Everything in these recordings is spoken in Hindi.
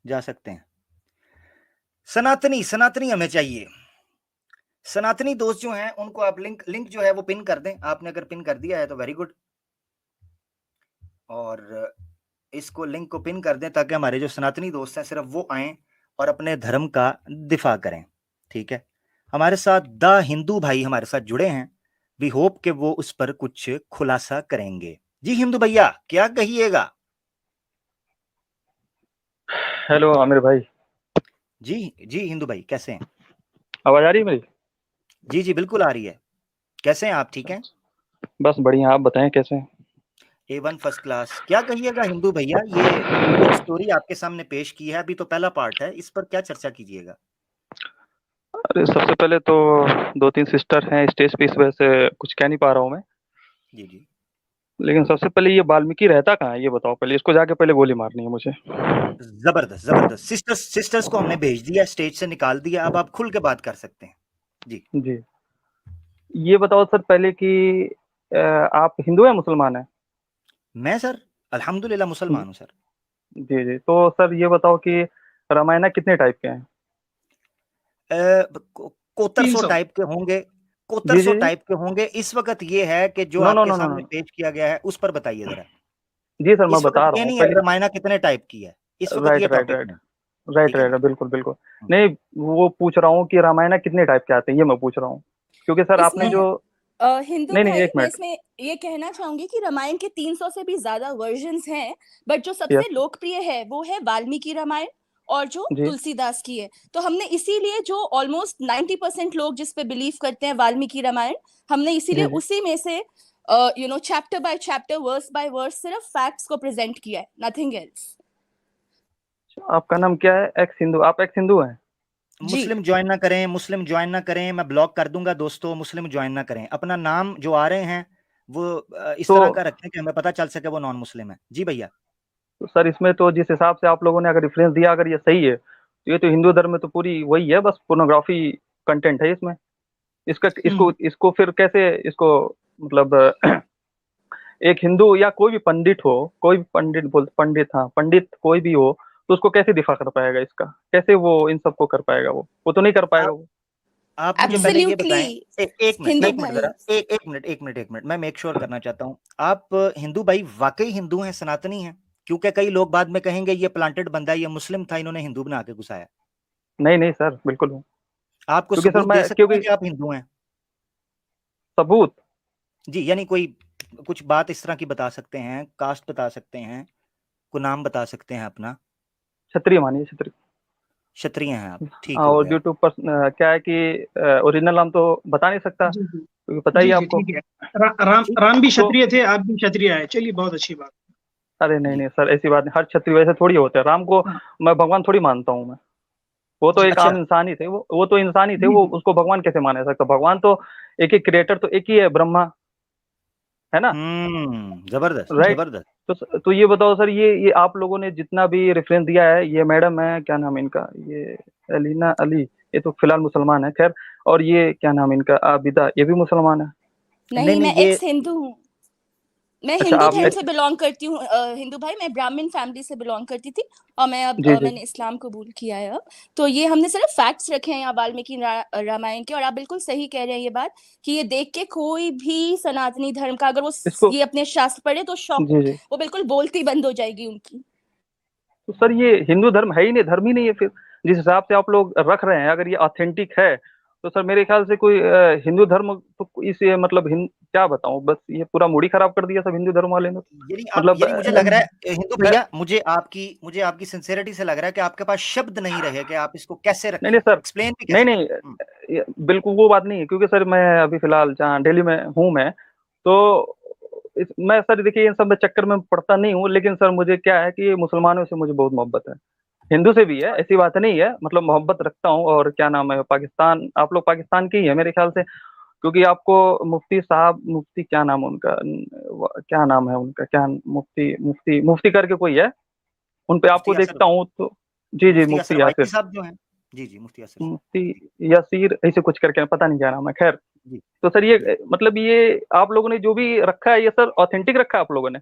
जा सकते हैं। सनातनी सनातनी हमें चाहिए। सनातनी दोस्त जो हैं उनको आप लिंक लिंक जो है वो पिन कर दें। आपने अगर पिन कर दिया है तो वेरी गुड, और इसको लिंक को पिन कर दें ताकि हमारे जो सनातनी दोस्त हैं सिर्फ वो आएं और अपने धर्म का दिफा करें। ठीक है, हमारे साथ द हिंदू भाई हमारे साथ जुड़े हैं। वी होप कि वो उस पर कुछ खुलासा करेंगे। जी हिंदू भैया, क्या कहिएगा? हेलो आमिर भाई। जी जी हिंदू भाई, कैसे हैं? आवाज आ रही है मेरी? जी जी बिल्कुल आ रही है। कैसे हैं आप, ठीक हैं? बस बढ़िया, आप बताएं कैसे हैं? A1 first class. क्या कहिएगा हिंदू भैया, ये जो स्टोरी आपके सामने पेश की है, अभी तो पहला पार्ट है, इस पर क्या चर्चा कीजिएगा? अरे सबसे पहले तो दो तीन सिस्टर हैं स्टेज पे, इस वजह से कुछ कह नहीं पा रहा हूँ मैं। जी जी। लेकिन सबसे पहले ये वाल्मीकि रहता कहाँ है ये बताओ, पहले इसको जाके पहले गोली मारनी है मुझे। जबरदस्त जबरदस्त। सिस्टर्स सिस्टर्स को हमने भेज दिया, स्टेज से निकाल दिया, अब आप खुल के बात कर सकते हैं। जी। जी, ये बताओ सर पहले कि आप हिंदू हैं मुसलमान हैं? मैं सर अल्हम्दुलिल्लाह मुसलमान हूँ सर। जी जी, तो सर ये बताओ कि रामायण कितने टाइप के हैं? कोतर तीन सौ सौ टाइप के होंगे। कोतर जी सौ जी जी। टाइप के होंगे। इस वक्त ये है कि जो नो नो आपके नो नो सामने नो। पेश किया गया है उस पर बताइए जरा। जी सर मैं इस वक्त बता रहा ये हूँ नहीं है पहले। कि रामायण कितने टाइप की है, इस वक्त राइट ये राइट टॉपिक राइट। नहीं। राइट ठीक है राइट, ना? बिल्कुल बिल्कुल। नहीं, वो पूछ रहा हूँ कि रामायण कितने टाइप के आते हैं, ये मैं पूछ रहा हूँ। क्योंकि सर आपने इसमें जो हिंदू नहीं नहीं, भाई, एक मैं मिनट। इसमें ये कहना चाहूंगी कि रामायण के 300 से भी ज्यादा वर्जन्स हैं, बट जो यस। सबसे लोकप्रिय है वो है वाल्मीकि रामायण, और जो जी तुलसीदास की है। तो हमने इसीलिए जो ऑलमोस्ट 90% लोग जिस पे बिलीव करते हैं वाल्मीकि रामायण, हमने इसीलिए जी जी। उसी में से chapter by chapter, verse by verse सिर्फ फैक्ट्स को प्रेजेंट किया है, नथिंग एल्स। आपका नाम क्या है? एक्स हिंदू, आप एक्स हिंदू हैं? जी। मुस्लिम ज्वाइन ना करें, मुस्लिम ज्वाइन ना करें, मैं ब्लॉक कर दूंगा दोस्तों। मुस्लिम ज्वाइन ना करें, अपना नाम जो आ रहे हैं वो इस तो तरह का रखें कि हमें पता चल सके वो नॉन मुस्लिम है। जी भैया। सर इसमें तो जिस हिसाब से आप लोगों ने अगर रेफरेंस दिया, अगर ये सही है तो ये तो हिंदू धर्म में तो पूरी वही है, बस पोर्नोग्राफी कंटेंट है इसमें। इसका इसको इसको फिर कैसे इसको मतलब एक हिंदू या कोई भी पंडित हो, कोई भी पंडित बोल पंडित, हाँ पंडित कोई भी हो, तो उसको कैसे दिफा कर पाएगा इसका? कैसे वो इन सबको कर पाएगा? वो तो नहीं कर पाएगा आप वो। आप मुझे पहले ये एब्सोल्युटली। बताएं। एक मिनट हिंदू एक मिनट भाई, जरा, एक मिनट मैं मेक श्योर करना चाहता हूँ। आप हिंदू भाई वाकई हिंदू हैं, सनातनी हैं? क्योंकि कई लोग बाद में कहेंगे ये प्लांटेड बंदा है, ये मुस्लिम था, इन्होंने हिंदू बना के घुसाया। नहीं नहीं सर, बिल्कुल हूँ। आपको क्योंकि सर सबूत दे मैं सकते हैं क्योंकि कि आप हिंदू हैं? सबूत। जी, यानी कोई कुछ बात इस तरह की बता सकते हैं, कास्ट बता सकते हैं, को नाम बता सकते हैं अपना? क्षत्रिय मानिए, क्षत्रिय। क्षत्रिय हैं आप, ठीक हो और गया। ड्यू टू क्या है कि ओरिजिनल नाम तो बता नहीं सकता, जी जी। क्योंकि पता ही जी है जी आपको। ठीक है। राम ठीक। राम भी तो क्षत्रिय थे, आप भी क्षत्रिय है, चलिए बहुत अच्छी बात। अरे नहीं जी। नहीं सर, ऐसी बात नहीं, हर क्षत्रिय वैसे थोड़ी होते हैं। राम को हाँ। मैं भगवान थोड़ी मानता हूँ मैं। वो तो जी एक अच्छा। आम इंसान ही थे, वो तो इंसान ही थे, जी वो जी। उसको भगवान कैसे माना जा सकता? भगवान तो एक ही क्रिएटर तो एक ही है, ब्रह्मा, है ना? जबरदस्त राइट। जबरदस्त। तो ये बताओ सर, ये आप लोगों ने जितना भी रेफरेंस दिया है, ये मैडम है क्या नाम है इनका, ये अलीना अली, ये तो फिलहाल मुसलमान है खैर। और ये क्या नाम है इनका, आबिदा, ये भी मुसलमान है। नहीं नहीं, नहीं मैं ये एक्स हिंदू हूँ। मैं अच्छा हिंदू आप धर्म से बिलोंग करती हूँ। हिंदू भाई, मैं ब्राह्मण फैमिली से बिलोंग करती थी, और मैं अब जी जी। मैंने इस्लाम कबूल किया है अब। तो ये हमने सिर्फ फैक्ट्स रखे हैं यहाँ वाल्मीकि रामायण के, और आप बिल्कुल सही कह रहे हैं ये बात, कि ये देख के कोई भी सनातनी धर्म का अगर वो इसको ये अपने शास्त्र पढ़े तो शॉक, जी जी। वो बिल्कुल बोलती बंद हो जाएगी उनकी। तो सर ये हिंदू धर्म है ही नहीं, धर्म ही नहीं है फिर। जिस हिसाब से आप लोग रख रहे हैं, अगर ये ऑथेंटिक है तो सर मेरे ख्याल से कोई हिंदू धर्म तो इस ये मतलब क्या बताऊं, बस ये पूरा मूड ही खराब कर दिया सब हिंदू धर्म वाले ने तो। यानी आप, मतलब यानी मुझे लग रहा है हिंदू मैं भैया, मुझे आपकी सिंसेरिटी से लग रहा है कि आपके पास शब्द नहीं रहे कि आप इसको कैसे नहीं रखें, नहीं सर, एक्सप्लेन भी नहीं कैसे नहीं, करें। बिल्कुल वो बात नहीं है, क्योंकि सर मैं अभी फिलहाल जहाँ दिल्ली में हूँ मैं, तो मैं सर देखिए इन सब में चक्कर में पड़ता नहीं हूँ, लेकिन सर मुझे क्या है कि मुसलमानों से मुझे बहुत मोहब्बत है। हिंदू से भी है, ऐसी बात नहीं है, मतलब मोहब्बत रखता हूँ। और क्या नाम है, पाकिस्तान, आप लोग पाकिस्तान के ही है मेरे ख्याल से, क्योंकि आपको मुफ्ती साहब, मुफ्ती क्या नाम है उनका, क्या नाम है उनका, क्या मुफ्ती मुफ्ती मुफ्ती करके कोई है, उन पे मुफ्ती आपको असर, देखता हूँ तो। जी जी, मुफ्ती असर मुफ्ती वाइकी यासिर, साहब जो हैं। जी जी, मुफ्ती असर साहब। मुफ्ती यासीर, ऐसे कुछ करके पता नहीं क्या नाम है, खैर। जी तो सर जी। ये मतलब ये आप लोगों ने जो भी रखा है, ये सर ऑथेंटिक रखा है आप लोगों ने?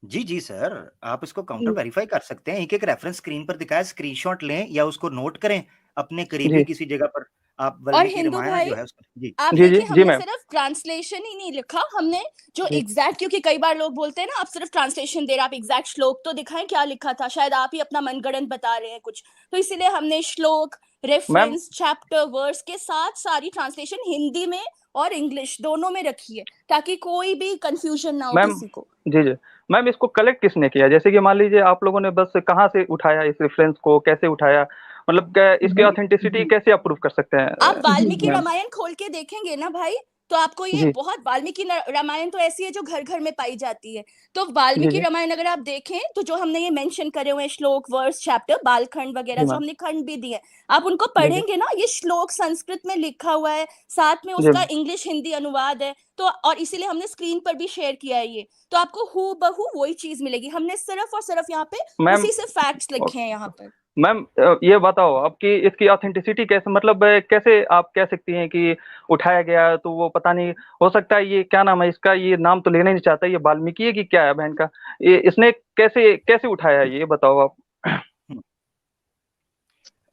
जी सर, आप इसको काउंटर वेरीफाई कर सकते हैं। एक-एक रेफरेंस स्क्रीन पर दिखाया, स्क्रीनशॉट लें या उसको नोट करें अपने करीबी जी किसी जगह पर। आप और वाल्मीकि हिंदू रामायण भाई जो है उसको जी, आप जी जी देखिए जी हमने मैम सिर्फ ट्रांसलेशन ही नहीं लिखा, हमने जो जी एग्जैक्ट, क्योंकि कई बार लोग बोलते हैं ना आप सिर्फ ट्रांसलेशन दे रहे हैं, आप एग्जैक्ट श्लोक तो दिखाएं क्या लिखा था, शायद आप ही अपना मनगढ़ंत बता रहे हैं कुछ, तो इसीलिए हमने श्लोक, मैम रेफरेंस, चैप्टर, वर्स के साथ सारी ट्रांसलेशन हिंदी में और इंग्लिश दोनों में रखी है, ताकि कोई भी कंफ्यूजन ना हो मैम किसी को। जी जी मैम, इसको कलेक्ट किसने किया? जैसे कि मान लीजिए आप लोगों ने बस कहाँ से उठाया इस रेफरेंस को, कैसे उठाया, मतलब इसकी भाई ऑथेंटिसिटी जी कैसे अप्रूव कर सकते आप हैं जी वाल्मीकि जी मैम? रामायण खोल के देखेंगे ना भाई, तो आपको ये जी बहुत, वाल्मीकि रामायण तो ऐसी है जो घर घर में पाई जाती है, तो जी वाल्मीकि जी रामायण अगर आप देखें तो जो हमने ये मेंशन करे हुए हैं श्लोक, वर्स, चैप्टर, बालखंड वगैरह जी जो मैम हमने खंड भी दिए हैं, आप उनको जी जी पढ़ेंगे ना, ये श्लोक संस्कृत में लिखा हुआ है, साथ में जी उसका इंग्लिश हिंदी अनुवाद है, तो और इसीलिए हमने स्क्रीन पर भी शेयर किया है ये, तो आपको हू बहू वही चीज मिलेगी, हमने सिर्फ और सिर्फ यहाँ पे मैम उसी से फैक्ट्स लिखे हैं यहाँ पर। मैम ये बताओ आपकी इसकी ऑथेंटिसिटी कैसे, मतलब कैसे आप कह सकती हैं कि उठाया गया? तो वो पता नहीं, हो सकता है ये क्या नाम है इसका, ये नाम तो लेना ही नहीं चाहता, ये वाल्मीकि है कि क्या है बहन का, ये इसने कैसे कैसे उठाया है ये बताओ आप। हुँ,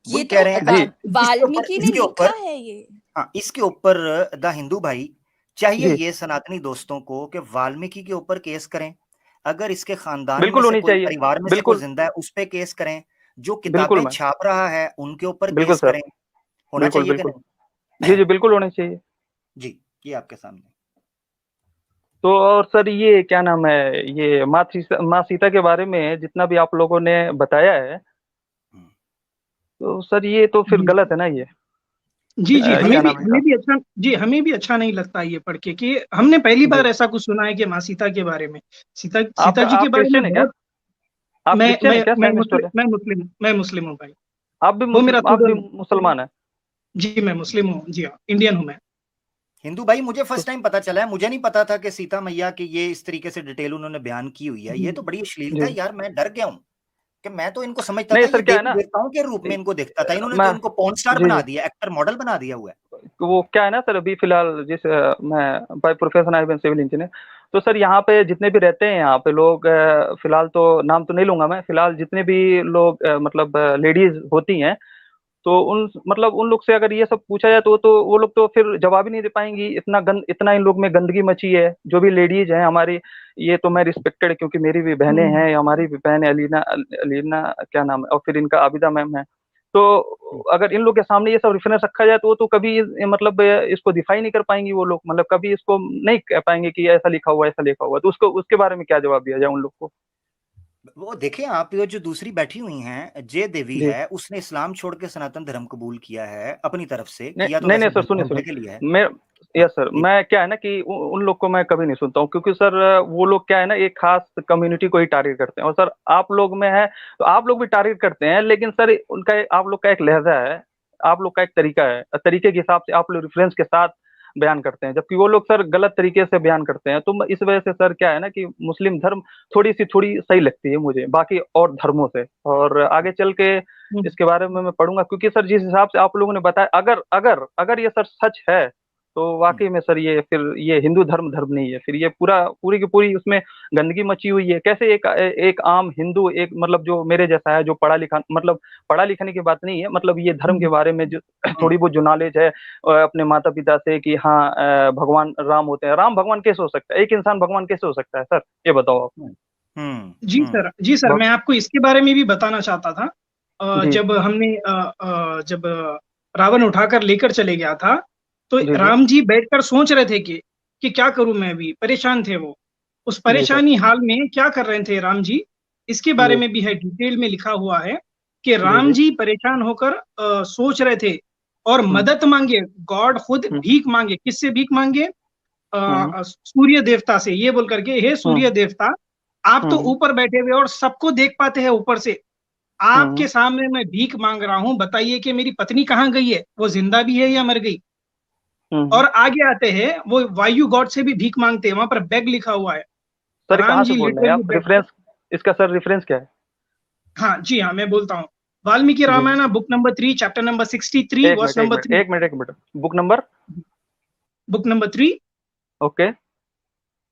ये वही तो कह रहे हैं। जी वाल्मीकि ने इसके लिखा ऊपर है ये। हाँ, इसके ऊपर द हिंदू भाई चाहिए जी ये सनातनी दोस्तों को कि वाल्मीकि के ऊपर केस करें। अगर इसके खानदान में बिल्कुल से होनी कोई, चाहिए, परिवार में से कोई बिल्कुल जिंदा है, उस पे केस करें। जो बिल्कुल किताबें मैम, छाप रहा है, उनके ऊपर बिल्कुल केस सर, करें। होना बिल्कुल चाहिए कि बिल्कुल, नहीं? जी जी बिल्कुल होनी चाहिए। जी, ये आपके सामने। तो और सर ये क्या नाम है, ये माँ सीता के बारे में जितना भी आप लोगों ने बताया है, हुँ, तो सर ये तो फिर जी गलत है ना ये, जी जी वही क्या नाम है हमें इसका? भी अच्छा, जी हमें भी अच्छा नहीं लगता ये पढ़ के कि हमने पहली जी बार ऐसा कुछ सुना है कि माँ सीता के बारे में, सीता आप सीता जी के आप बारे में क्रिश्चियन है क्या? बहुत। आप क्रिश्चियन है क्या सर मिस्टर वाले? मैं मुस्लिम हूँ भाई। आप भी मुसलमान है? जी मैं मुस्लिम हूँ, जी हाँ, इंडियन हूँ मैं। हिंदू भाई, मुझे तो फर्स्ट टाइम पता चला है। मुझे नहीं पता था कि सीता मैया की ये इस तरीके से डिटेल उन्होंने बयान की हुई है। जी ये तो बड़ी अश्लीलता जी है यार, मैं डर गया हूँ कि मैं तो इनको समझता नहीं था सर, ये क्या है ना, देवी-देवताओं के रूप में इनको देखता था। इन्होंने तो मैं इनको पॉर्न स्टार जी बना जी दिया, एक्टर मॉडल बना दिया हुआ है। तो वो क्या है ना सर, अभी फिलहाल जिस मैं by profession I civil engineer, तो सर यहाँ पे जितने भी रहते हैं यहाँ पे लोग, फिलहाल तो नाम तो नहीं लूंगा मैं, फिलहाल जितने भी लोग मतलब लेडीज होती हैं, तो उन मतलब उन लोग से अगर ये सब पूछा जाए तो वो लोग तो फिर जवाब ही नहीं दे पाएंगी। इतना इन लोग में गंदगी मची है, जो भी लेडीज हैं हमारी, ये तो मैं रिस्पेक्टेड, क्योंकि मेरी भी बहनें हम्म, हैं, हमारी भी बहन है अलीना, अलीना क्या नाम है, और फिर इनका आबिदा मैम है। तो हुँ, अगर इन लोग के सामने ये सब रेफरेंस रखा जाए तो वो तो कभी मतलब इसको डिफाइन नहीं कर पाएंगी वो लोग, मतलब कभी इसको नहीं कह पाएंगे कि ऐसा लिखा हुआ ऐसा लिखा हुआ, तो उसको उसके बारे में क्या जवाब दिया जाए उन लोग को? वो देखिए, आप ये जो दूसरी बैठी हुई हैं, जय देवी जी है, उसने इस्लाम छोड़ के सनातन धर्म कबूल किया है अपनी तरफ से। नहीं किया तो नहीं नहीं वैसे सर, सुनिए झूठे के लिए है। सुनिए, मैं हाँ, यस सर, जी। मैं क्या है ना कि उन लोग को मैं कभी नहीं सुनता हूँ, क्योंकि सर वो लोग क्या है ना, एक खास कम्युनिटी को ही टारगेट करते हैं, और सर आप लोग में है तो आप लोग भी टारगेट करते हैं, लेकिन सर उनका आप लोग का एक लहजा है, आप लोग का एक तरीका है, तरीके के हिसाब से आप लोग रेफरेंस के साथ बयान करते हैं, जबकि वो लोग सर गलत तरीके से बयान करते हैं। तो इस वजह से सर क्या है ना कि मुस्लिम धर्म थोड़ी सही लगती है मुझे बाकी और धर्मों से, और आगे चल के हम्म, इसके बारे में मैं पढ़ूंगा, क्योंकि सर जिस हिसाब से आप लोगों ने बताया, अगर अगर अगर ये सर सच है, तो हुँ, वाकई में सर ये फिर ये हिंदू धर्म नहीं है, फिर ये पूरी की पूरी उसमें गंदगी मची हुई है। कैसे एक एक आम हिंदू, एक मतलब जो मेरे जैसा है, जो पढ़ा लिखा, मतलब पढ़ा लिखने की बात नहीं है, मतलब ये धर्म के हम्म, बारे में जो हुँ, थोड़ी बहुत जो नॉलेज है अपने माता पिता से, कि हाँ भगवान राम होते हैं, राम भगवान कैसे हो सकता है, एक इंसान भगवान कैसे हो सकता है सर, ये बताओ आप। हुँ, हुँ, हुँ, जी सर भग, मैं आपको इसके बारे में भी बताना चाहता था। जी जब रावण उठाकर लेकर चले गया था, तो जी जी राम जी बैठकर सोच रहे थे कि क्या करूं, मैं भी परेशान थे वो। उस जी सर परेशानी हाल में क्या कर रहे थे राम जी, इसके बारे जी में भी है, डिटेल में लिखा हुआ है कि जी राम जी जी परेशान होकर सोच रहे थे और हम्म मदद मांगे, गॉड खुद हम्म भीख मांगे, किससे भीख मांगे? हम्म सूर्य देवता से, ये बोल करके, हे हम्म सूर्य देवता, आप तो हम्म ऊपर बैठे हुए और सबको देख पाते हैं ऊपर से, हम्म आपके सामने मैं भीख मांग रहा हूँ, बताइए कि मेरी पत्नी कहाँ गई है, वो जिंदा भी है या मर गई? हम्म। और आगे आते हैं, वो वायु गॉड से भी भीख मांगते हैं, वहां पर बेग लिखा हुआ है। सर कहाँ राम से जी बोल रहे हैं लिटरली आप? बेग। रेफरेंस इसका सर रेफरेंस क्या है? हाँ जी हाँ, मैं बोलता हूँ, Valmiki ji Ramayana book number 3 chapter number 63 एक वर्स मिनट एक नंबर मिनट 3। एक मिनट एक minute, book number, book number 3 okay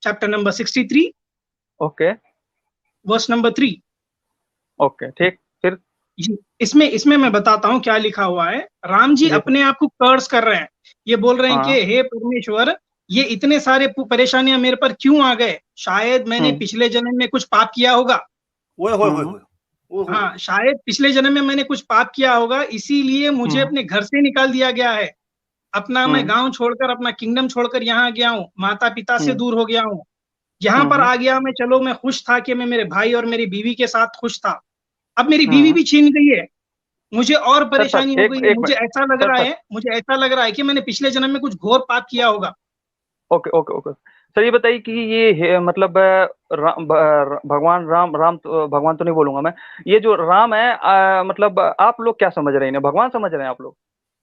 chapter number 63 okay verse number 3। Okay, ठीक, फिर? इसमें मैं बताता हूँ क्या लिखा हुआ है। राम जी अपने आप को कर्स कर रहे हैं, ये बोल रहे हैं कि हे परमेश्वर, ये इतने सारे परेशानियां मेरे पर क्यों आ गए? शायद मैंने पिछले जन्म में कुछ पाप किया होगा। हाँ, शायद पिछले जन्म में मैंने कुछ पाप किया होगा, इसीलिए मुझे अपने घर से निकाल दिया गया है। अपना मैं गांव छोड़कर, अपना किंगडम छोड़कर यहाँ आ गया हूँ, माता पिता से दूर हो गया हूँ। यहाँ पर आ गया मैं, चलो मैं खुश था कि मैं मेरे भाई और मेरी बीवी के साथ खुश था। अब मेरी बीवी भी छीन गई है, मुझे और परेशानी हो गई है। मुझे ऐसा लग रहा है कि मैंने पिछले जन्म में कुछ घोर पाप किया होगा। ओके ओके ओके सर, ये बताइए कि ये मतलब भगवान राम तो भगवान तो नहीं बोलूंगा मैं, ये जो राम है मतलब आप लोग क्या समझ रहे हैं? भगवान समझ रहे हैं आप लोग?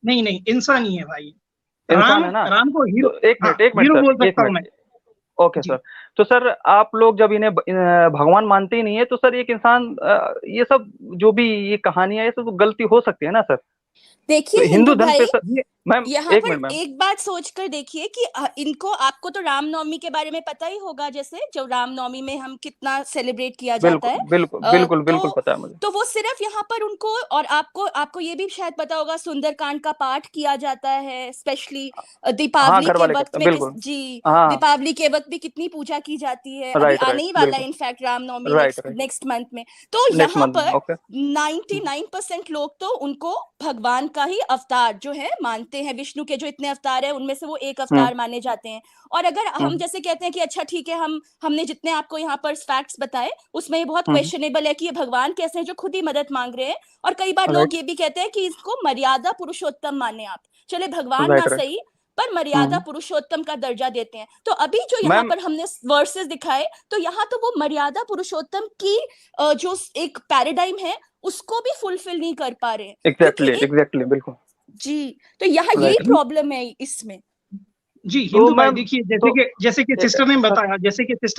नहीं, इंसान ही है भाई। इंसान है ना? राम को हीरो, तो एक मिनट हीरो बोल सर, एक सकता हूँ मैं। मिनट। ओके सर, तो सर आप लोग जब इन्हें भगवान मानते ही नहीं है, तो सर एक इंसान ये सब जो भी ये कहानियां, ये सब तो गलती हो सकती है ना सर? देखिए तो हिंदू धर्म भाई, पे मैम यहाँ एक पर मिनट मैम, एक बात सोचकर देखिए कि इनको, आपको तो रामनवमी के बारे में पता ही होगा, जैसे जो रामनवमी में हम कितना सेलिब्रेट किया जाता है। बिल्कुल पता है मुझे। तो वो सिर्फ यहाँ पर उनको, और आपको ये भी शायद पता होगा, सुंदरकांड का पाठ किया जाता है, स्पेशली दीपावली के वक्त में। दीपावली के वक्त भी कितनी पूजा की जाती है। अभी आने ही वाला है इनफैक्ट रामनवमी नेक्स्ट मंथ में। तो यहाँ पर 99% लोग तो उनको भगवान का ही अवतार जो है मानते हैं। विष्णु के जो इतने अवतार हैं उनमें से वो एक अवतार माने जाते हैं। और अगर हम जैसे कहते हैं कि अच्छा ठीक है, हमने जितने आपको यहाँ पर फैक्ट्स बताए उसमें ये बहुत क्वेश्चनेबल है कि ये भगवान कैसे हैं जो खुद ही मदद मांग रहे हैं। और कई बार लोग ये भी कहते हैं कि इसको मर्यादा पुरुषोत्तम माने आप। चले भगवान ना सही, पर मर्यादा पुरुषोत्तम का दर्जा देते हैं। तो अभी जो यहाँ पर हमने वर्सेस दिखाए, तो यहाँ तो वो मर्यादा पुरुषोत्तम की जो एक पैराडाइम है उसको भी फुलफिल नहीं कर पा रहे हैं। एग्जैक्टली बिल्कुल जी, तो यहाँ यही प्रॉब्लम है इसमें। जी हिंदू भाई देखिए, जैसे कि सिस्टर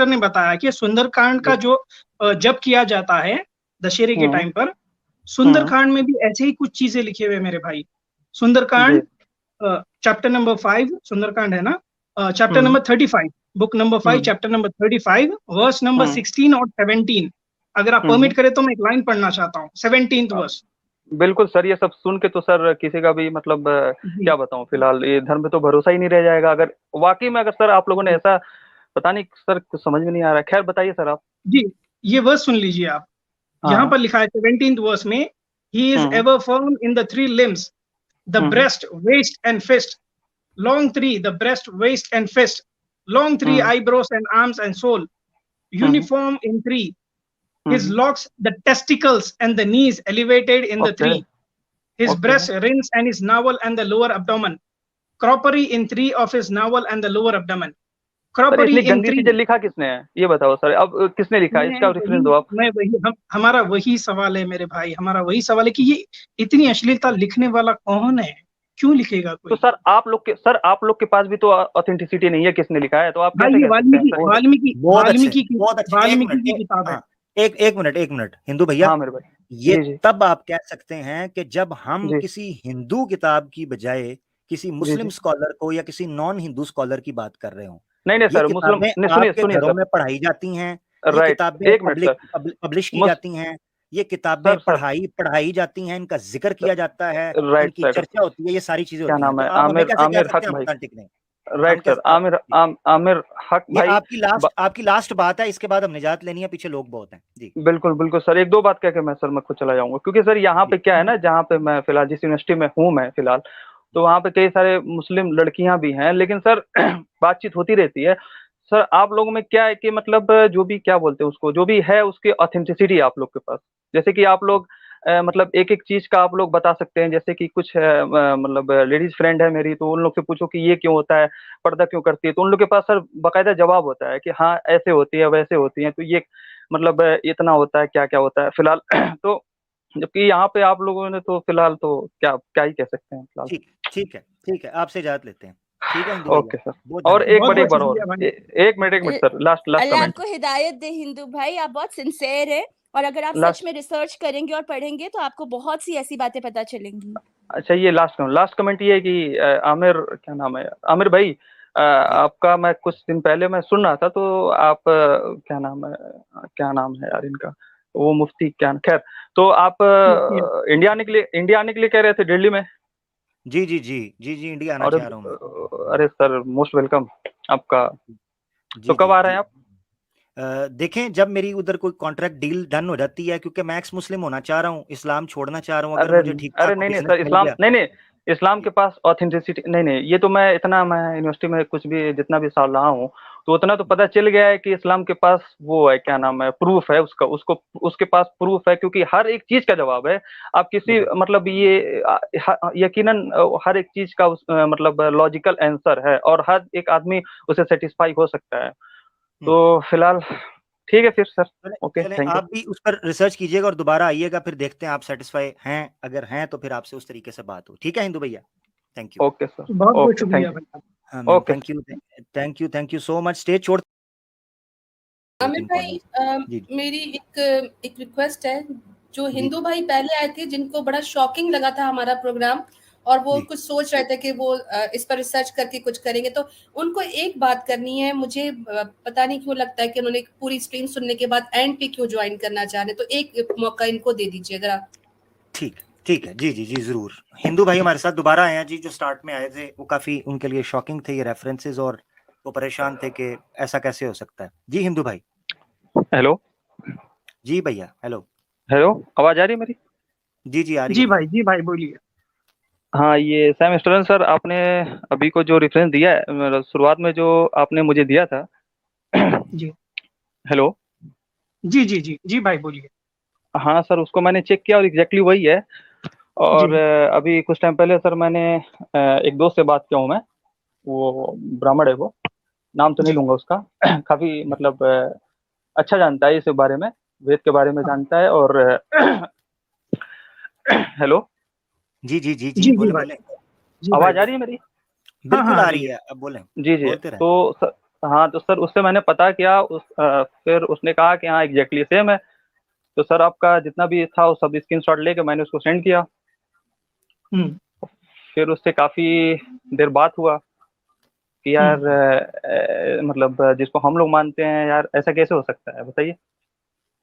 ने बताया कि सुंदरकांड का जो जप किया जाता है दशहरे के टाइम पर, सुंदरकांड में भी ऐसे ही कुछ चीजें लिखे हुए मेरे भाई। सुंदरकांड चैप्टर नंबर 5 सुंदरकांड है ना, chapter number 35, book number 5 chapter number 35 verse number 16 और 17। अगर आप परमिट करें तो मैं एक लाइन पढ़ना चाहता हूँ, 17th वर्स। बिल्कुल सर, ये सब सुन के तो सर किसी का भी मतलब क्या बताऊं, फिलहाल ये धर्म पे तो भरोसा ही नहीं रह जाएगा अगर वाकई में, अगर सर आप लोगों ने ऐसा, पता नहीं सर कुछ समझ में नहीं आ रहा है। खैर बताइए सर आप। जी ये वर्स सुन लीजिए आप। यहाँ पर लिखा है 17th वर्स में, he is ever firm in the 3 limbs, the breast, waist and fist, long 3, the breast, waist and fist, long 3 eyebrows and arms and soul, uniform in 3, his locks, the testicles and the knees elevated in the 3, his breast, rings and his navel and the lower abdomen, crockery in 3 of his navel and the lower abdomen, crockery in 3। चीजें लिखा किसने है ये बताओ सर, अब किसने लिखा है इसका रेफरेंस दो आप। हमारा वही सवाल है मेरे भाई, हमारा वही सवाल है कि ये इतनी अश्लीलता लिखने वाला कौन है, क्यों लिखेगा कोई? तो सर आप लोग के पास भी तो ऑथेंटिसिटी नहीं है, किसने लिखा है? तो आप कैसे वाल्मीकि की किताब है। एक मिनट हिंदू भैया, हाँ मेरे भाई, ये तब आप कह सकते हैं कि जब हम किसी हिंदू किताब की बजाय किसी मुस्लिम स्कॉलर को या किसी नॉन हिंदू स्कॉलर की बात कर रहे हो। नहीं सर, मुस्लिम आपके घरों में पढ़ाई जाती हैं, ये किताबें पब्लिश की जाती हैं, ये किताबें पढ़ाई जाती हैं, इनका जिक्र किया जाता है, इनकी चर्चा होती है, ये सारी चीजें होती हैं। आमिर हक भाई, राइट सर, आमिर हक भाई, आपकी लास्ट बात है, इसके बाद हमने इजाजत लेनी है, पीछे लोग बहुत हैं जी। बिल्कुल सर, एक दो बात कह के मैं खुद चला जाऊंगा, क्योंकि सर यहाँ पे क्या है ना, जहाँ पे मैं फिलहाल जिस यूनिवर्सिटी में हूँ मैं फिलहाल, तो वहाँ पे कई सारे मुस्लिम लड़कियां भी हैं, लेकिन सर बातचीत होती रहती है। सर आप लोगों में क्या है कि मतलब जो भी क्या बोलते हैं उसको, जो भी है उसकी ऑथेंटिसिटी आप लोग के पास, जैसे कि आप लोग मतलब एक एक चीज का आप लोग बता सकते हैं। जैसे कि कुछ मतलब लेडीज फ्रेंड है मेरी, तो उन लोग से पूछो कि ये क्यों होता है, पर्दा क्यों करती है, तो उन लोग के पास सर बाकायदा जवाब होता है कि हाँ ऐसे होती है वैसे होती है, तो ये मतलब इतना होता है, क्या क्या होता है फिलहाल। तो जबकि यहाँ पे आप लोगों ने तो फिलहाल तो क्या ही कह सकते हैं फिलहाल। ठीक है आपसे इजाजत लेते हैं, ठीक है। ओके सर, और एक मिनट सर, लास्ट कमेंट। आपको हिदायत दे हिंदू भाई, आप बहुत सिंसियर है, और अगर आप सच में रिसर्च करेंगे और पढ़ेंगे तो आपको बहुत सी ऐसी बातें पता चलेंगी। अच्छा, ये लास्ट कमेंट ये है कि आमिर, क्या नाम है, आमिर भाई, आपका मैं कुछ दिन पहले मैं सुन रहा था, तो आप क्या नाम है यार इनका, वो मुफ्ती क्या, खैर, तो आप इंडिया आने के लिए कह रहे थे दिल्ली में। जी जी जी जी जी, इंडिया आना चाह रहा हूँ मैं। अरे सर, मोस्ट वेलकम आपका। जी तो कब जी आ रहे जी। हैं आप? देखें जब मेरी उधर कोई कॉन्ट्रैक्ट डील डन हो जाती है, क्योंकि मैं एक्स मुस्लिम होना चाह रहा हूँ, इस्लाम छोड़ना चाह रहा हूँ, अगर अरे मुझे ठीक अरे ठाक नहीं नहीं बिजनेस सर, मिल इस्लाम गया। नहीं नहीं, इस्लाम के पास ऑथेंटिसिटी नहीं नहीं, ये तो मैं यूनिवर्सिटी में कुछ भी जितना भी साल रहा हूँ, तो उतना तो पता चल गया है कि इस्लाम के पास वो है, क्या नाम है, प्रूफ है उसका, उसको उसके पास प्रूफ है, क्योंकि हर एक चीज का जवाब है। आप किसी मतलब ये यकीनन हर एक चीज का मतलब लॉजिकल आंसर है, और हर एक आदमी उसे सेटिस्फाई हो सकता है। तो फिलहाल ठीक है फिर सर, ओके, चलें थैंक यू। आप भी उस पर रिसर्च कीजिएगा और दोबारा आइएगा, फिर देखते हैं आप सेटिस्फाई हैं, अगर हैं तो फिर आपसे उस तरीके से बात हो। ठीक है हिंदू भैया, थैंक यू। ओके सर, बहुत बहुत ओके, शुक्रिया थैंक भाई। हाँ you, ma'am, okay. Thank you so much. Stage छोड़ आमिर भाई, जी मेरी एक रिक्वेस्ट है। जो हिंदू भाई पहले आए थे, जिनको बड़ा शॉकिंग लगा था हमारा प्रोग्राम, और वो कुछ सोच रहे थे कि वो इस पर रिसर्च करके कुछ करेंगे, तो उनको एक बात करनी है। मुझे पता नहीं क्यों लगता है कि उन्होंने पूरी स्ट्रीम सुनने के बाद एंड पे क्यों ज्वाइन करना चाह रहे, तो एक मौका इनको दे दीजिए अगर आप। ठीक है जी जी जी जरूर। हिंदू भाई हमारे साथ दोबारा आए हैं जी, जो स्टार्ट में आए थे वो काफी उनके लिए शॉकिंग थे ये रेफरेंसेस, और वो परेशान थे कि ऐसा कैसे हो सकता है। जी हिंदू भाई। हेलो जी भैया, हेलो हेलो, आवाज आ रही है मेरी? जी जी आ रही है। जी भाई बोलिए। हाँ, ये सैम स्टोरन सर, आपने अभी को जो रेफरेंस दिया है, मतलब शुरुआत में जो आपने मुझे दिया था। जी हेलो। जी भाई बोलिए। हाँ सर, उसको मैंने चेक किया और एग्जैक्टली वही है। और जी अभी कुछ टाइम पहले सर मैंने एक दोस्त से बात किया हूँ मैं, वो ब्राह्मण है, वो नाम तो नहीं जी लूंगा उसका। काफी मतलब अच्छा जानता है इस बारे में, वेद के बारे में हाँ, जानता है। और हेलो, जी जी जी जी जी बोले भाई, बोले। जी भाई आवाज आ बोलिए। रही है मेरी? हाँ हाँ बिल्कुल आ आ रही रही है। है, अब बोले, जी जी। बोलते रहे। तो सर, हाँ तो सर उससे मैंने पता किया, फिर उसने कहा कि हाँ एग्जैक्टली सेम है। तो सर आपका जितना भी था वो सब स्क्रीनशॉट लेके मैंने उसको सेंड किया। हम्म फिर उससे काफी देर बात हुआ कि यार मतलब जिसको हम लोग मानते हैं, यार ऐसा कैसे हो सकता है बताइए।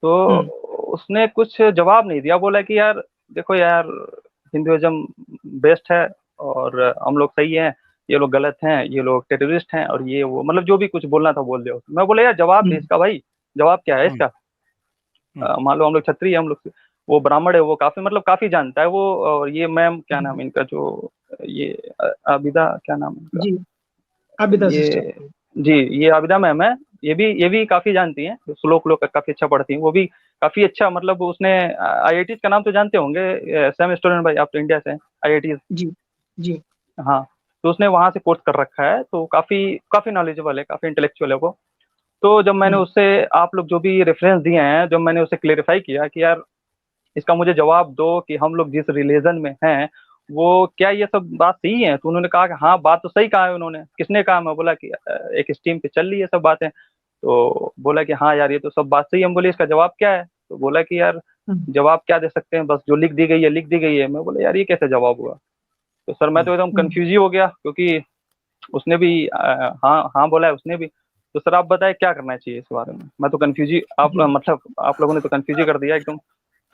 तो हम्म उसने कुछ जवाब नहीं दिया, बोला कि यार देखो यार, हिंदुइज्म बेस्ट है और हम लोग सही हैं, ये लोग गलत हैं, ये लोग टेररिस्ट हैं, और ये वो मतलब जो भी कुछ बोलना था बोल दिया उसने। मैं बोला यार जवाब दे हम्म इसका भाई, जवाब क्या है हम्म, इसका। हम्म, मान लो हम लोग क्षत्रिय हैं, हम लोग, वो ब्राह्मण है, वो काफी मतलब काफी जानता है वो। और ये मैम क्या नाम है इनका, जो ये आबिदा क्या नाम है इनका, जी आबिदा सिस्टर। ये जी, ये आबिदा मैम है। ये भी काफी जानती हैं, श्लोक लोग काफी अच्छा पढ़ती हैं वो भी, काफी अच्छा। मतलब उसने आईआईटी का नाम तो जानते होंगे, सैम स्टूडेंट भाई, आप तो इंडिया से हैं, आईआईटी। जी जी हाँ, तो उसने वहां से कोर्स कर रखा है, तो काफी काफी नॉलेजेबल है, काफी इंटेलेक्चुअल है वो। तो जब मैंने हम्म उससे, आप लोग जो भी रेफरेंस दिए हैं, जब मैंने उससे क्लेरिफाई किया कि यार इसका मुझे जवाब दो कि हम लोग जिस रिलीजन में हैं, वो क्या ये सब बात सही है, तो उन्होंने कहा कि हाँ बात तो सही कहा है उन्होंने। किसने कहा? मैं बोला कि एक स्ट्रीम पे चल रही है सब बातें। तो बोला कि हाँ यार ये तो सब बात सही है। हम बोले इसका जवाब क्या है? तो बोला कि यार हम्म जवाब क्या दे सकते हैं, बस जो लिख दी गई है लिख दी गई है। मैं बोला यार ये कैसे जवाब हुआ? तो सर मैं तो एकदम हम्म। कंफ्यूज ही हो गया, क्योंकि उसने भी हाँ हाँ बोला है उसने भी। तो सर आप बताएं क्या करना चाहिए इस बारे में, मैं तो कंफ्यूज ही, आप जी मतलब आप लोगों ने तो कंफ्यूज ही कर दिया एकदम।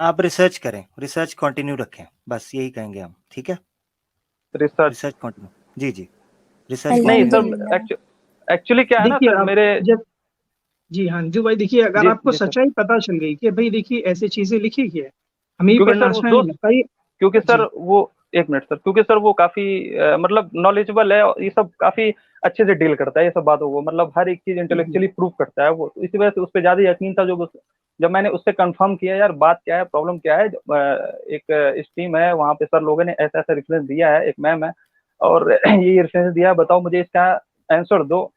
आप रिसर्च करें, रिसर्च कंटिन्यू रखें, बस यही कहेंगे हम। ठीक है, रिसर्च रिसर्च कंटिन्यू। जी जी, रिसर्च नहीं कंटिन्यू रखें। सर, एक्चुअली क्या है ना देखिए सर आप मेरे, जब जी हाँ जो भाई देखिए, अगर जी आपको जी सर, सच्चाई पता चल गई कि भाई देखिए ऐसी चीजें लिखी है, हमें ही क्योंकि पढ़ना सर उस अच्छा नहीं दोस्त, लगता ये। क्योंकि सर जी वो, एक मिनट सर, क्योंकि सर वो काफी मतलब नॉलेजेबल है, और ये सब काफी अच्छे से डील करता है ये सब बातों को, मतलब हर एक चीज जी इंटेलेक्चुअली प्रूव करता है वो। तो इसी वजह से उस पर ज्यादा यकीन था। जब मैंने उससे कंफर्म किया यार बात क्या है, प्रॉब्लम क्या है, एक स्ट्रीम है वहाँ पे सर लोगों ने ऐसा ऐसा रेफरेंस दिया है, एक मैम है और ये रेफरेंस दिया है, बताओ मुझे इसका आंसर दो।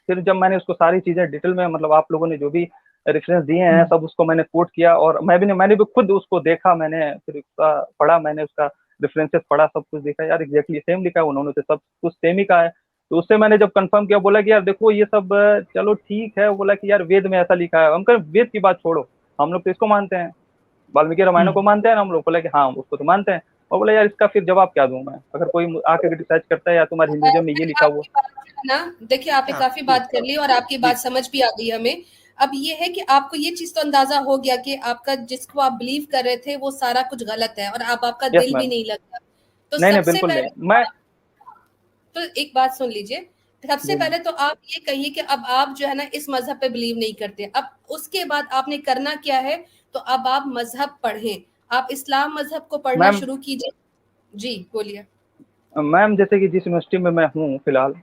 फिर जब मैंने उसको सारी चीजें डिटेल में, मतलब आप लोगों ने जो भी रेफरेंस दिए हैं हम्म सब उसको मैंने कोट किया, और मैंने भी खुद उसको देखा, मैंने फिर उसका पढ़ा, मैंने उसका रेफरेंसेस पढ़ा, सब कुछ देखा, यार एग्जैक्टली सेम लिखा है उन्होंने, तो सब कुछ सेम ही कहा है। तो उससे मैंने जब कंफर्म किया, बोला कि यार देखो ये सब चलो ठीक है, बोला कि यार वेद में ऐसा लिखा है। हम कहें वेद की बात छोड़ो, हम लोग तो इसको मानते हैं, वाल्मीकि रामायण को हम्म मानते हैं ना हम लोग। बोला कि हाँ उसको तो मानते हैं। और बोला यार इसका फिर जवाब क्या दूं मैं, अगर कोई आके रिसर्च करता है या तुम्हारे हिंदुइज्म में ये लिखा हुआ ना। देखिए आपने काफी बात कर ली और आपकी बात समझ भी आ गई हमें। अब ये है कि आपको ये चीज तो अंदाजा हो गया कि आपका जिसको आप बिलीव कर रहे थे वो सारा कुछ गलत है और अब आपका दिल भी नहीं लगता। तो नहीं, सबसे बिल्कुल पहले नहीं। मैं तो एक बात सुन लीजिए, सबसे पहले तो आप ये कहिए कि अब आप जो है ना इस मजहब पे बिलीव नहीं करते। अब उसके बाद आपने करना क्या है, तो अब आप मजहब पढ़ें, आप इस्लाम मजहब को पढ़ना शुरू कीजिए। जी बोलिए मैम। जैसे कि जिस यूनिवर्सिटी में मैं हूँ फिलहाल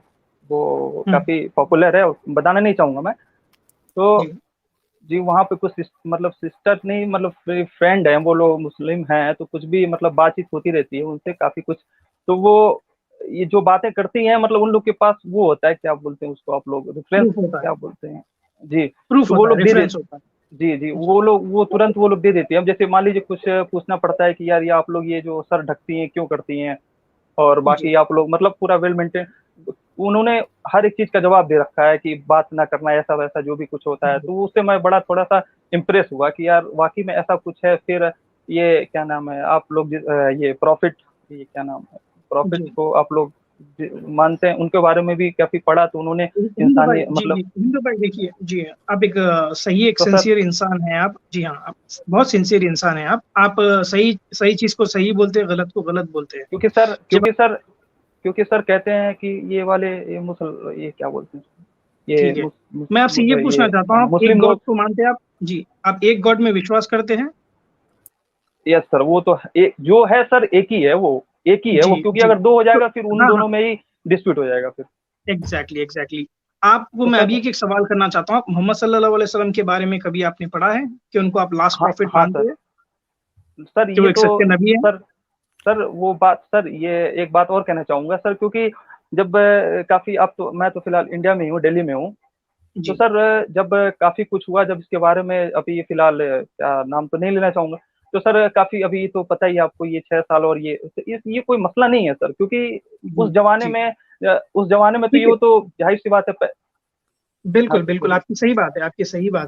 वो काफी पॉपुलर है, बताना नहीं चाहूंगा मैं, तो जी वहाँ पे कुछ मतलब सिस्टर नहीं, मतलब मेरी फ्रेंड है, वो लोग मुस्लिम हैं, तो कुछ भी मतलब बातचीत होती रहती है उनसे काफी कुछ। तो वो ये जो बातें करती हैं, मतलब उन लोग के पास वो होता है, क्या बोलते हैं उसको आप लोग, रेफरेंस क्या बोलते हैं जी, प्रूफ तो वो लोग दे देते होता है। जी, वो लोग वो तुरंत वो लोग दे देते हैं। अब जैसे मान लीजिए कुछ पूछना पड़ता है कि यार ये आप लोग ये जो सर ढकती हैं क्यों करती हैं, और बाकी आप लोग मतलब पूरा वेल मेंटेन, उन्होंने हर एक चीज का जवाब दे रखा है कि बात ना करना, ऐसा वैसा जो भी कुछ होता है। तो उससे मैं बड़ा थोड़ा सा इम्प्रेस हुआ कि यार वाकई में ऐसा कुछ है। फिर ये क्या नाम है, आप लोग ये प्रॉफिट, ये क्या नाम है, प्रॉफिट को आप लोग मानते हैं, उनके बारे में भी काफी पढ़ा। तो उन्होंने इंसानी मतलब हिंदू भाई देखिए जी, आप एक सही एक सिंसियर इंसान है आप। जी हाँ, आप बहुत सिंसियर इंसान है आप सही चीज को सही बोलते हैं, गलत को गलत बोलते हैं। क्योंकि सर कहते हैं कि ये वाले ये क्या बोलते हैं, ये मैं आपसे ये पूछना चाहता हूँ, आप एक गॉड को मानते हैं आप? जी, आप एक गॉड में विश्वास करते हैं? यस सर, वो तो एक जो है सर, एक ही है वो, क्योंकि अगर दो हो जाएगा फिर उन दोनों में ही डिस्प्यूट हो जाएगा फिर। एग्जैक्टली। आपको मैं अभी एक सवाल करना चाहता हूँ, मोहम्मद सल्लल्लाहु अलैहि वसल्लम के बारे में कभी आपने पढ़ा है कि उनको आप लास्ट प्रॉफिट मानते हैं? सर ये तो नबी है? सर वो बात, सर ये एक बात और कहना चाहूंगा सर, क्योंकि जब काफी अब तो मैं तो फिलहाल इंडिया में हूँ, दिल्ली में हूँ, तो सर जब काफी कुछ हुआ, जब इसके बारे में अभी फिलहाल क्या नाम तो नहीं लेना चाहूंगा, तो सर काफी अभी तो पता ही आपको ये 6 साल और ये कोई मसला नहीं है सर, क्योंकि उस जमाने में तो ये तो जाहिर सी बात है। बिल्कुल आपकी सही बात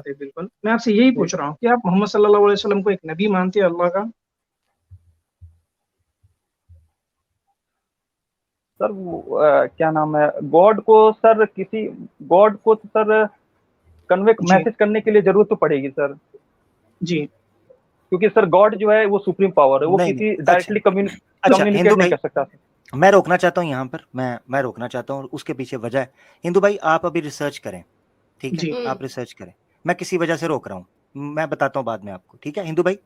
है बिल्कुल। मैं आपसे यही पूछ रहा हूँ कि आप मोहम्मद सल्लल्लाहु अलैहि वसल्लम को एक नबी मानते हैं अल्लाह का? सर वो क्या नाम है, गॉड को तो सर कन्वे मैसेज करने के लिए जरूरत तो पड़ेगी सर जी, क्योंकि सर गॉड जो है वो सुप्रीम पावर है, वो किसी डायरेक्टली कम्युनिकेट नहीं कर सकता। मैं रोकना चाहता हूँ यहाँ पर, मैं रोकना चाहता हूँ, उसके पीछे वजह है। हिंदू भाई आप अभी रिसर्च करें, ठीक है, आप रिसर्च करें, मैं किसी वजह से रोक रहा हूँ, मैं बताता हूँ बाद में आपको, ठीक है। हिंदू भाई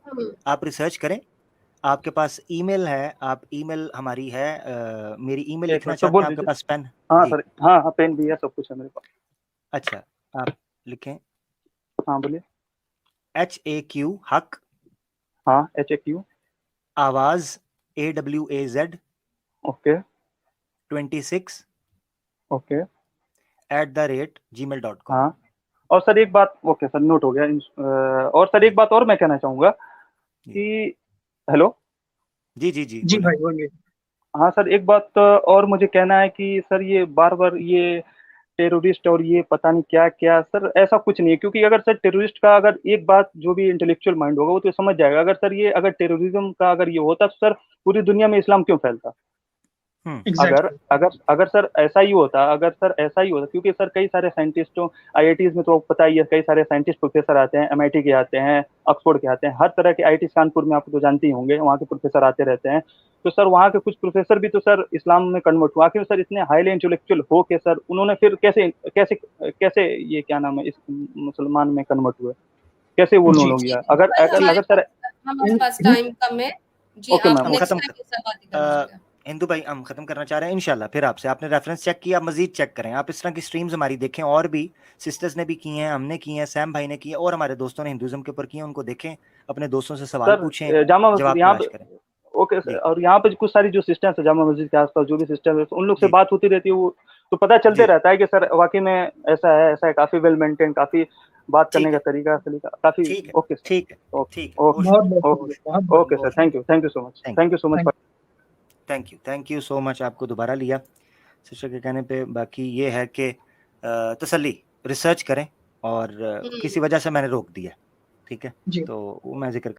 आप रिसर्च करें, आपके पास ईमेल है, आप ईमेल हमारी है, मेरी ईमेल लिखना चाहते हैं, आपके पास पेन? हाँ सर, हाँ पेन भी है, सब कुछ है मेरे पास। अच्छा आप लिखें। हाँ बोलिए। HAQ हक, हाँ HAQ आवाज AWAZ ओके 26 ओके @gmail.com। हाँ, और सर एक बात, ओके सर नोट हो गया। और सर एक बात और मैं कहना चाहूंगा कि हेलो जी भाई बोलिए। हाँ सर, एक बात और मुझे कहना है कि सर ये बार बार ये टेररिस्ट और ये पता नहीं क्या क्या, सर ऐसा कुछ नहीं है। क्योंकि अगर सर टेररिस्ट का, अगर एक बात जो भी इंटेलेक्चुअल माइंड होगा वो तो समझ जाएगा, अगर सर ये अगर टेररिज्म का अगर ये होता तो सर पूरी दुनिया में इस्लाम क्यों फैलता? अगर सर ऐसा ही होता, क्योंकि सर कई सारे साइंटिस्टों, IITs में तो पता ही है, कई सारे साइंटिस्ट प्रोफेसर आते हैं, MIT के आते हैं, ऑक्सफोर्ड के आते हैं, हर तरह के IIT कानपुर में आप तो जानते ही होंगे, वहाँ के प्रोफेसर आते रहते हैं। तो सर वहाँ के कुछ प्रोफेसर भी तो सर इस्लाम में कन्वर्ट हुआ, आखिर सर इतने हाईली इंटेलेक्चुअल हो के सर उन्होंने फिर कैसे ये क्या नाम है इस मुसलमान में कन्वर्ट हुए, कैसे वो लोग गया? अगर सर हमारे पास टाइम कम है जी, आप नेक्स्ट टाइम ये सब बात करेंगे। हिंदू भाई हम खत्म करना चाह रहे हैं इंशाल्लाह। फिर आपने रेफरेंस चेक किया, मजीद चेक करें आप, इस तरह की स्ट्रीम्स हमारी देखें, और भी सिस्टर्स ने भी की हैं, हमने की हैं, सैम भाई ने की है, और हमारे दोस्तों ने हिंदुइज्म के ऊपर की हैं, उनको देखें, अपने दोस्तों से सवाल पूछें, जवाब तलाश करें। ओके सर, और यहाँ पे कुछ सारी जो सिस्टर्स है जामा मस्जिद के आसपास, जो भी सिस्टर्स है, उन लोग से बात होती रहती है, वो तो पता चलते रहता है कि सर वाकई में ऐसा है, काफी वेल मेंटेन, काफी बात करने का तरीका काफी ओके ठीक है। Okay sir, thank you so much thank you so much. आपको दोबारा लिया सिस्टर के कहने पे। बाकी ये है कि तसल्ली रिसर्च करें, और किसी वजह से मैंने रोक दिया, ठीक है, तो वो मैं जिक्र